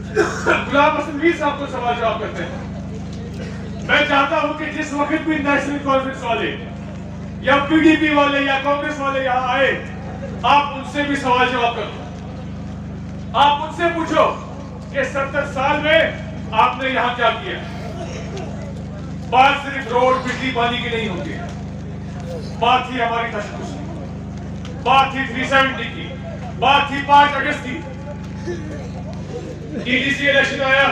गुलाम हसन मीर साहब को सवाल जवाब करते हैं। मैं चाहता हूं कि जिस वक्त भी नेशनल कॉन्फ्रेंस वाले या पीडीपी वाले या कांग्रेस वाले यहाँ आए, आप उनसे भी सवाल जवाब करो। आप उनसे पूछो कि 70 साल में आपने यहाँ क्या किया। बात सिर्फ रोड, बिजली, पानी की नहीं होती, बात थी हमारी तशक्कुस की, बात थी 370 की, बात थी 5 अगस्त की। डीडीसी इलेक्शन आया,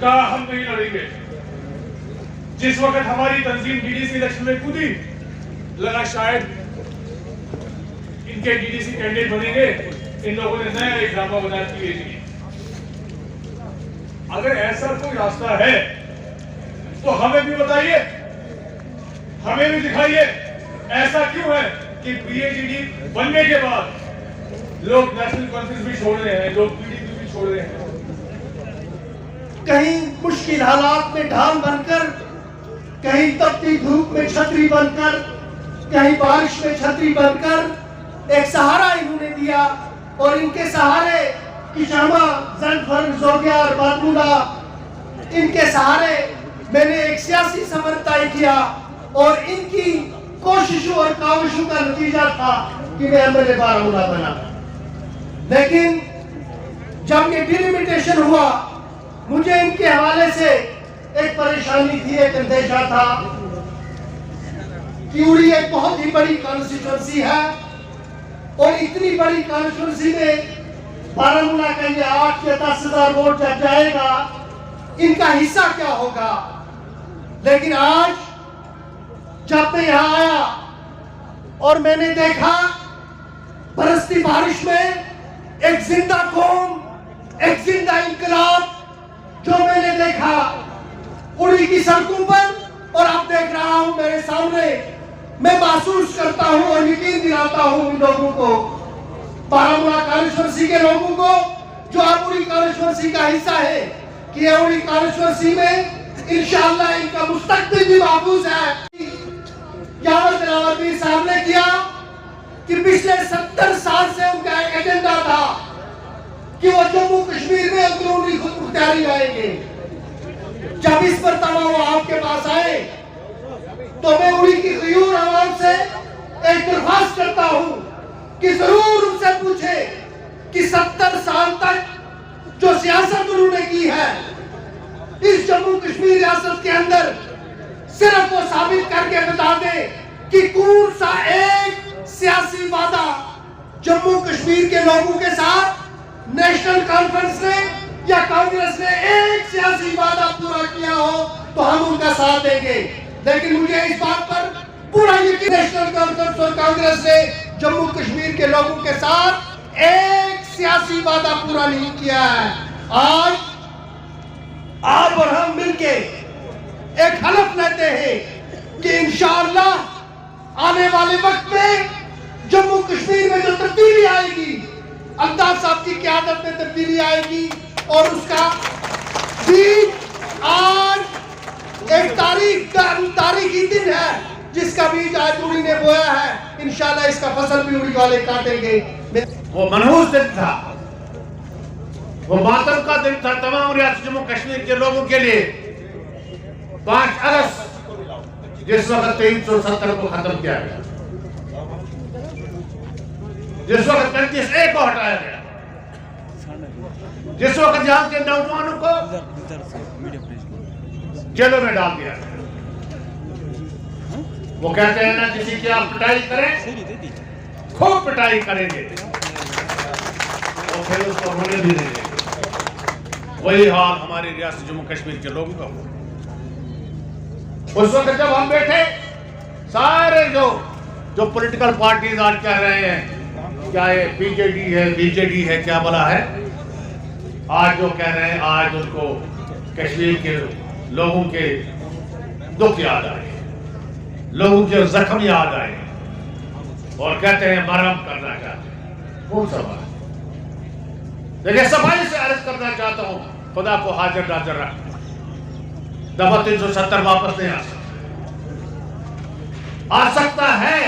कहा हम नहीं लड़ेंगे। जिस वक्त हमारी तंजीम डीडीसी इलेक्शन में कूदी, लगा शायद इनके डीडीसी कैंडिडेट बनेंगे। इन लोगों ने नया एक ड्रामा बनाया पीएचडी। अगर ऐसा कोई रास्ता है तो हमें भी बताइए, हमें भी दिखाइए। ऐसा क्यों है कि पीएचडी बनने के बाद लोग नेशनल कॉन्फ्रेंस भी छोड़ रहे हैं, लोग पीडीपी भी छोड़ रहे हैं। कहीं मुश्किल हालात में ढाल बनकर, कहीं तपती धूप में छतरी बनकर, कहीं बारिश में छतरी बनकर एक सहारा इन्होंने दिया। और इनके सहारे किशामा, ज़नफर, जोगिया और बादमुला, इनके सहारे मैंने एक सियासी सफर तय किया। और इनकी कोशिशों और काविशों का नतीजा था कि मैं एमएलए बारामूला बना। लेकिन जब ये डिलिमिटेशन हुआ, मुझे इनके हवाले से एक परेशानी थी, एक अंदेशा था कि उड़ी एक बहुत ही बड़ी कॉन्स्टिट्यूंसी है और इतनी बड़ी कॉन्स्टिट्यूंसी में बारामूला का ये 8 या 10 हजार वोट जब जाएगा, इनका हिस्सा क्या होगा। लेकिन आज जब मैं यहाँ आया और मैंने देखा बरसती बारिश में एक जिंदा कौम, एक जिंदा इनकलाब जो मैंने देखा उड़ी की सड़कों पर और अब देख रहा हूं मेरे सामने, मैं महसूस करता हूं और यकीन दिलाता हूं इन लोगों को, बारामूला कॉन्स्टिट्यूंसी के लोगों को जो अब उड़ी कॉन्स्टिट्यूंसी का हिस्सा है, कि उड़ी कॉन्स्टिट्यूंसी में इंशाअल्लाह इनका मुस्तकबिल भी महफूज है। यावत रावती साहब ने किया कि पिछले 70 साल से उनका एक एजेंडा था कि वो जम्मू कश्मीर में अंदरूनी खुदमुख्तारी लाएंगे। जब इस पर तमाम वो आपके पास आए तो मैं उड़ी की गयूर आवाम से एक दरख्वास्त करता हूं कि जरूर उनसे पूछे कि 70 साल तक जो सियासत उन्होंने की है इस जम्मू कश्मीर रियासत के अंदर, सिर्फ वो साबित करके बता दे कि कौन सा एक सियासी वादा जम्मू कश्मीर के लोगों के साथ नेशनल कॉन्फ्रेंस ने या कांग्रेस ने एक सियासी वादा पूरा किया हो तो हम उनका साथ देंगे। लेकिन मुझे इस बात पर पूरा यकीन, नेशनल कॉन्फ्रेंस और कांग्रेस ने जम्मू कश्मीर के लोगों के साथ एक सियासी वादा पूरा नहीं किया है। आज आप और हम मिलके एक हलफ लेते हैं कि इंशाअल्लाह आने वाले वक्त में जम्मू कश्मीर में जो तब्दीली आएगी, अल्ताफ साहब की क़यादत में तब्दीली आएगी। और उसका बीज आज एक तारीखी दिन है जिसका बीज आज उड़ी ने बोया है। इंशाअल्लाह इसका फसल भी उड़ी वाले काटेंगे। वो मनहूस दिन था, वो मातम का दिन था तमाम रियासत जम्मू कश्मीर के लोगों के लिए। 5 अगस्त जिस वक्त 370 को खत्म किया गया, जिस वक्त 35A को हटाया गया, जिस वक्त यहाँ के नौजवानों को जेलों में डाल दिया गया। वो कहते हैं ना, किसी की आप पिटाई करें, खूब पिटाई करेंगे और फिर उसको होने भी देंगे। वही हाल हमारी रियासत जम्मू कश्मीर के लोगों का हुआ। उस वक्त जब हम बैठे, सारे जो पॉलिटिकल पार्टीज आज कह रहे हैं क्या ये पीजेडी है, बीजेडी है, क्या बोला है, आज जो कह रहे हैं, आज उनको कश्मीर के लोगों के दुख याद आए, लोगों के जख्म याद आए और कहते हैं मरहम करना चाहते हैं। कौन सा बात? देखिए, सफाई से अर्ज करना चाहता हूं, खुदा को हाजिर नाजिर रख, दफा 370 वापस नहीं आ सकता है,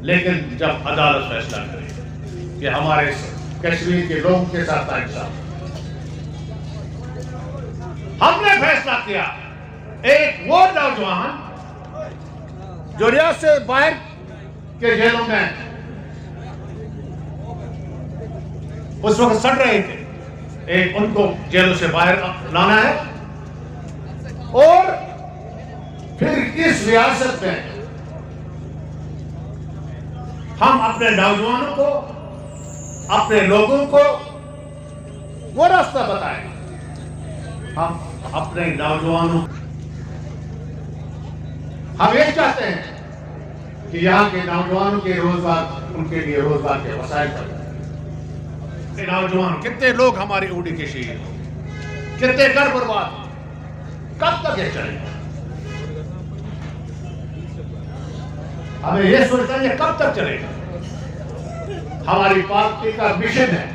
लेकिन जब अदालत फैसला करे कि हमारे कश्मीर के लोगों के साथ इंसाफ। हमने फैसला किया एक वो नौजवान जो रियासत से बाहर के जेलों में उस वक्त सड़ रहे थे, एक उनको जेलों से बाहर लाना है और फिर इस रियासत में हम अपने नौजवानों को, अपने लोगों को वो रास्ता बताएं। हम अपने नौजवानों, हम ये चाहते हैं कि यहाँ के नौजवानों के रोजगार, उनके लिए रोजगार के वसाइल पर नौजवान, कितने लोग हमारी उड़ी के शहीद, कितने घर बर्बाद, कब तक ये चलेगा? हमें ये सोचना है कब तक चलेगा। हमारी पार्टी का मिशन है,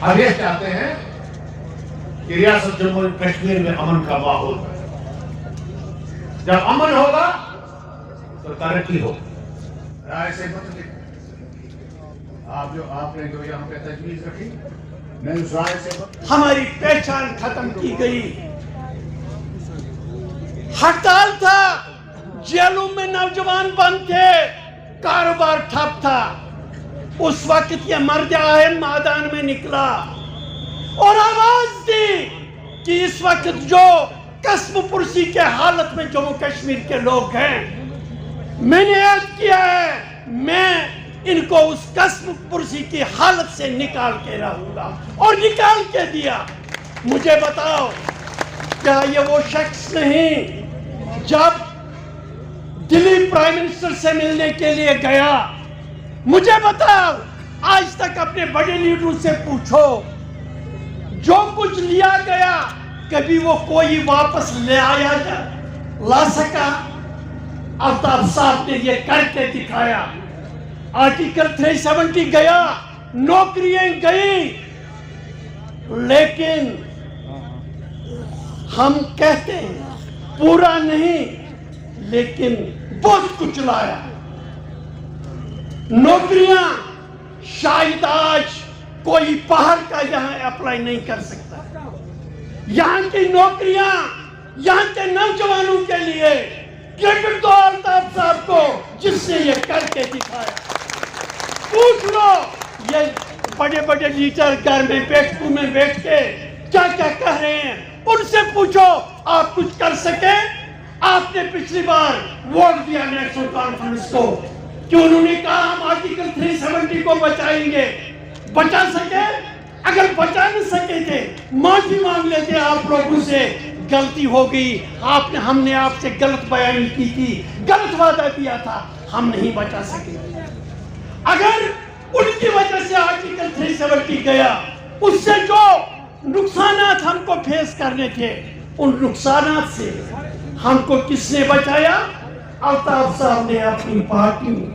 हम ये चाहते हैं कि रियासत जम्मू कश्मीर में अमन का माहौल, जब अमन होगा तो तरक्की होगी। राय से आपने जो यहाँ पे तजवीज रखी, मैं उस राय से हमारी पहचान खत्म की गई। हड़ताल था, जेलों में नौजवान बंद थे, कारोबार ठप था। उस वक्त ये मर्द आहिर मैदान में निकला और आवाज दी कि इस वक्त जो कस्म पुरसी के हालत में जम्मू कश्मीर के लोग हैं, मैंने याद किया है, मैं इनको उस कस्म पुरसी की हालत से निकाल के रहूंगा, और निकाल के दिया। मुझे बताओ, क्या ये वो शख्स नहीं जब दिल्ली प्राइम मिनिस्टर से मिलने के लिए गया? मुझे बताओ, आज तक अपने बड़े लीडरों से पूछो, जो कुछ लिया गया कभी वो कोई वापस ले आया ला सका? अल्ताफ साहब ने ये करके दिखाया। आर्टिकल 370 गया, नौकरियां गई, लेकिन हम कहते हैं पूरा नहीं, लेकिन बहुत कुछ लाया। नौकरियां शायद आज कोई बाहर का यहां अप्लाई नहीं कर सकता। यहां की नौकरियां यहां के नौजवानों के लिए क्रेडिट दो अल्ताफ साहब को, जिसने ये करके दिखाया। पूछ लो, ये बड़े बड़े लीडर घर में बैठकों में बैठ के क्या क्या कह रहे हैं, उनसे पूछो आप कुछ कर सके? आपने पिछली बार वोट दिया नेशनल कॉन्फ्रेंस को कि उन्होंने कहा हम आर्टिकल 370 को बचाएंगे। बचा सके? अगर बचा नहीं सके थे, माफी मांग लेते आप लोगों से, गलती हो गई, हमने आपसे गलत बयानी की थी, गलत वादा किया था, हम नहीं बचा सके। अगर उनकी वजह से आर्टिकल 370 गया, उससे जो नुकसानात हमको फेस करने थे, उन नुकसानात से हमको किसने बचाया? अल्ताफ साहब ने अपनी पार्टी में।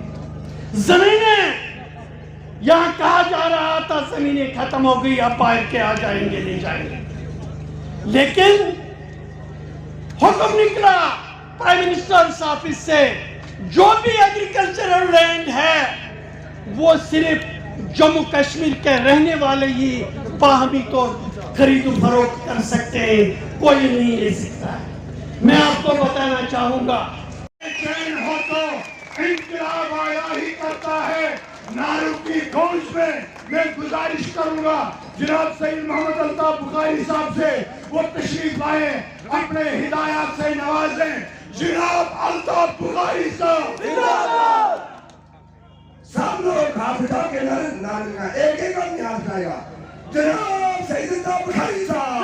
जमीनें, यहां कहा जा रहा था जमीनें खत्म हो गई, अब बाहर के आ जाएंगे, ले जाएंगे, लेकिन हुक्म निकला प्राइम मिनिस्टर ऑफिस से, जो भी एग्रीकल्चरल लैंड है वो सिर्फ जम्मू कश्मीर के रहने वाले ही बाहमी तो खरीद फरोख्त कर सकते हैं, कोई नहीं ले सकता है। मैं आपको बताना चाहूंगा, चैन हो तो इंकलाब आया ही करता है। नारों की गूंज में मैं गुजारिश करूंगा जनाब सईद मोहम्मद अल्ताफ बुखारी साहब से, वो तशरीफ लाए, अपने हिदायत से नवाजें। जनाब अल्ताफ बुखारी साहब, सब लोग हाथ उठा के नारे का एक एक आदमी हाथ उठाएगा। जनाब सईद अल्ताफ बुखारी साहब,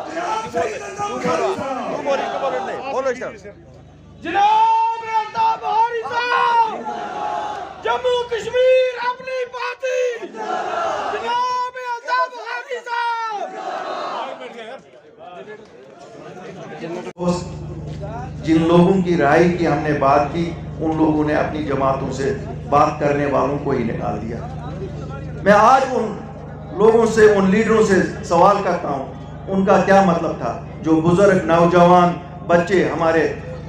जनाब सईद अल्ताफ बुखारी साहब, जनाब अल्ताफ बुखारी साहब, जम्मू कश्मीर अपनी पार्टी, जनाब अल्ताफ बुखारी साहब। जिन लोगों की राय की हमने बात की, उन लोगों ने अपनी जमातों से बात करने वालों को ही निकाल दिया। मैं आज उन लोगों से, उन लीडरों से सवाल करता हूं, उनका क्या मतलब था? जो बुजुर्ग, नौजवान, बच्चे हमारे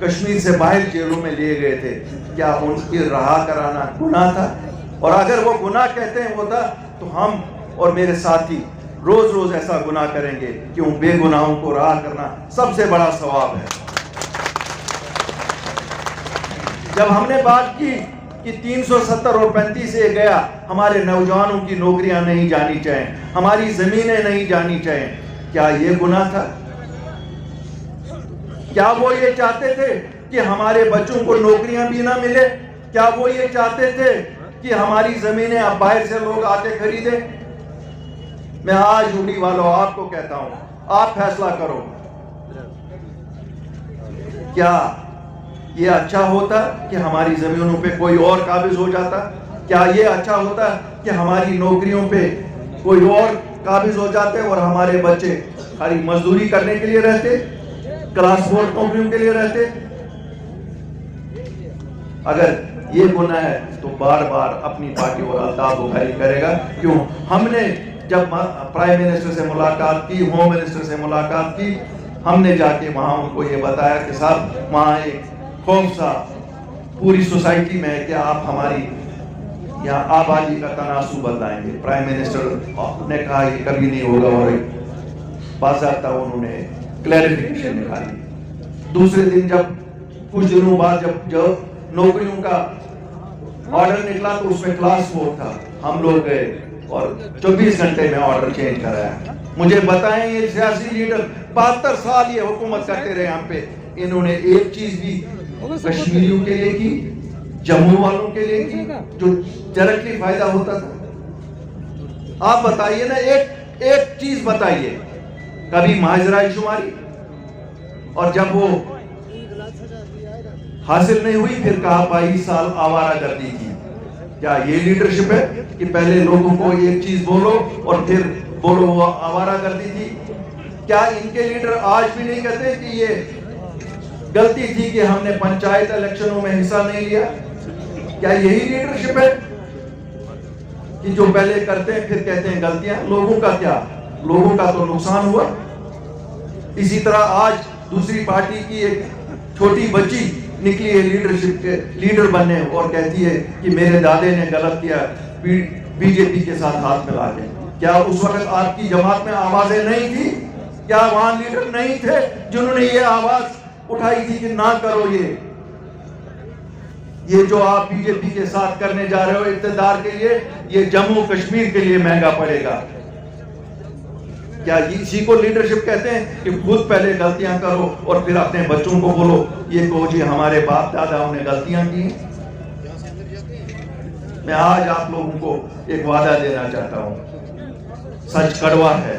कश्मीर से बाहर जेलों में लिए गए थे, क्या उनकी रहा कराना गुनाह था? और अगर वो गुनाह कहते हैं होता तो हम और मेरे साथी रोज रोज ऐसा गुनाह करेंगे। क्यों? बेगुनाहों को राह करना सबसे बड़ा सवाब है। जब हमने बात की कि 370 और 35 से गया, हमारे नौजवानों की नौकरियां नहीं जानी चाहिए, हमारी जमीनें नहीं जानी चाहिए, क्या ये गुनाह था? क्या वो ये चाहते थे कि हमारे बच्चों को नौकरियां भी ना मिले? क्या वो ये चाहते थे कि हमारी जमीनें अब बाहर से लोग आके खरीदे? मैं आज हुडी वालों आपको कहता हूं, आप फैसला करो। क्या ये अच्छा होता कि हमारी जमीनों पे कोई और काबिज हो जाता? क्या ये अच्छा होता कि हमारी नौकरियों पे कोई और काबिज हो जाते और हमारे बच्चे खाली मजदूरी करने के लिए रहते, क्लास 4 नौकरियों के लिए रहते? अगर ये गुनाह है तो बार बार अपनी पार्टी और अल्ताफ बुखारी करेगा। क्यों? हमने जब प्राइम मिनिस्टर से मुलाकात की, होम मिनिस्टर से मुलाकात की, हमने जाके वहां उनको ये बताया कि साहब वहां एक खौफ सा पूरी सोसाइटी में है कि आप हमारी यहाँ आबादी का तनासुब बदलाएंगे। प्राइम मिनिस्टर ने कहा ये कभी नहीं होगा और बाज़ाब्ता उन्होंने क्लैरिफिकेशन निकाली। दूसरे दिन जब कुछ दिनों बाद जब नौकरियों का ऑर्डर निकला तो उसमें क्लास 4 था। हम लोग गए और 24 घंटे में ऑर्डर चेंज कराया। मुझे बताएं ये सियासी लीडर 72 साल ये हुकूमत करते रहे यहाँ पे, इन्होंने एक चीज भी कश्मीरियों के लिए की, जम्मू वालों के लिए की जो डायरेक्टली फायदा होता था? आप बताइए ना, एक चीज बताइए। कभी माजराई शुमारी, और जब वो हासिल नहीं हुई फिर कहा 22 साल आवारा गर्दी की। क्या ये लीडरशिप है कि पहले लोगों को एक चीज बोलो और फिर बोलो वो आवारा गर्दी थी? क्या इनके लीडर आज भी नहीं कहते कि ये गलती थी कि हमने पंचायत इलेक्शनों में हिस्सा नहीं लिया? क्या यही लीडरशिप है कि जो पहले करते हैं फिर कहते हैं गलतियां? लोगों का क्या? लोगों का तो नुकसान हुआ। इसी तरह आज दूसरी पार्टी की एक छोटी बच्ची निकली है लीडरशिप के लीडर बनने और कहती है कि मेरे दादे ने गलत किया बीजेपी के साथ हाथ मिला के। क्या उस वक्त आपकी जमात में आवाजें नहीं थी? क्या वहां लीडर नहीं थे जिन्होंने ये आवाज उठाई थी कि ना करो ये जो आप बीजेपी के साथ करने जा रहे हो इक़्तिदार के लिए, ये जम्मू कश्मीर के लिए महंगा पड़ेगा। क्या इसी को लीडरशिप कहते हैं कि खुद पहले गलतियां करो और फिर अपने बच्चों को बोलो ये कहो जी हमारे बाप दादाओं ने गलतियां की? मैं आज आप लोगों को एक वादा देना चाहता हूं। सच कड़वा है,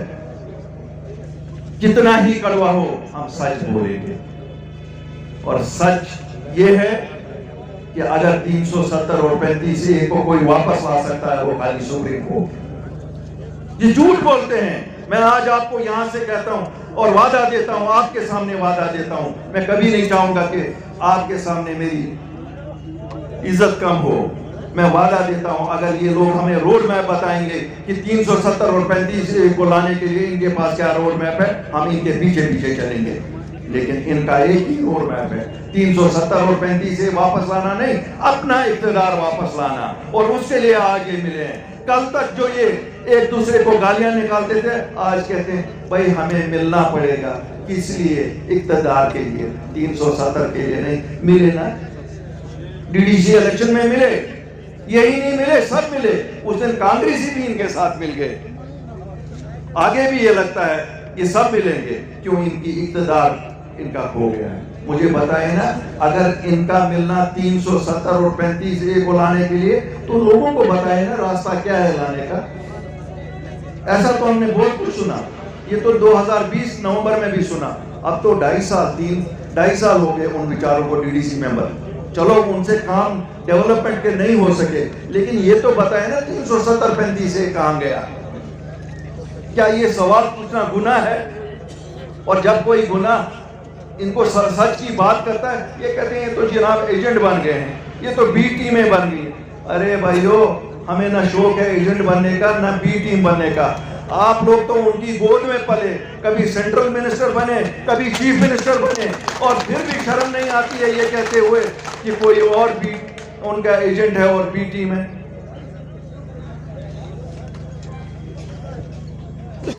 कितना ही कड़वा हो हम सच बोलेंगे। और सच ये है कि अगर 370 और 35 से को कोई वापस ला सकता है वो खाली सुप्रीम कोर्ट। ये झूठ बोलते हैं। मैं आज आपको यहां से कहता हूं और वादा देता हूं, आपके सामने वादा देता हूं, मैं कभी नहीं चाहूंगा कि आपके सामने मेरी इज्जत कम हो। मैं वादा देता हूं अगर ये लोग हमें रोड मैप बताएंगे कि 370 और 35 को लाने के लिए इनके पास क्या रोड मैप है, हम इनके पीछे पीछे चलेंगे। लेकिन इनका एक ही रोड मैप है, 370 और 35 से वापस लाना नहीं, अपना इक़्तिदार वापस लाना। और उसके लिए आगे मिले हैं। कल तक जो ये एक दूसरे को गालियां निकालते थे, आज कहते हैं भाई हमें मिलना पड़ेगा। किस लिए? इक़्तिदार के लिए। 370 के लिए नहीं मिले ना, डीडीसी इलेक्शन में मिले, यही नहीं मिले, सब मिले। उस दिन कांग्रेसी भी इनके साथ मिल गए। आगे भी ये लगता है ये सब मिलेंगे। क्यों? इनकी इक़्तिदार इनका खो गया है। मुझे बताए ना, अगर इनका मिलना 370 और 35 को लाने के लिए तो लोगों को बताए ना रास्ता क्या है लाने का। ऐसा तो हमने बहुत कुछ सुना, ये तो 2020 नवंबर में भी सुना। अब तो 2.5 साल हो गए उन विचारों को डीडीसी मेंबर। चलो उनसे काम डेवलपमेंट के नहीं हो सके, लेकिन ये तो बताए ना 370-35 से कहां गया। क्या ये सवाल पूछना गुनाह है? और जब कोई गुनाह इनको सच की बात करता है, ये कहते हैं ये तो जनाब एजेंट बन गए हैं, ये तो बी टीमें बन गई। अरे भाइयों, हमें ना शौक है एजेंट बनने का ना बी टीम बनने का। आप लोग तो उनकी गोद में पले, कभी सेंट्रल मिनिस्टर बने, कभी चीफ मिनिस्टर बने, और फिर भी शर्म नहीं आती है ये कहते हुए कि कोई और भी उनका एजेंट है और बी टीम है।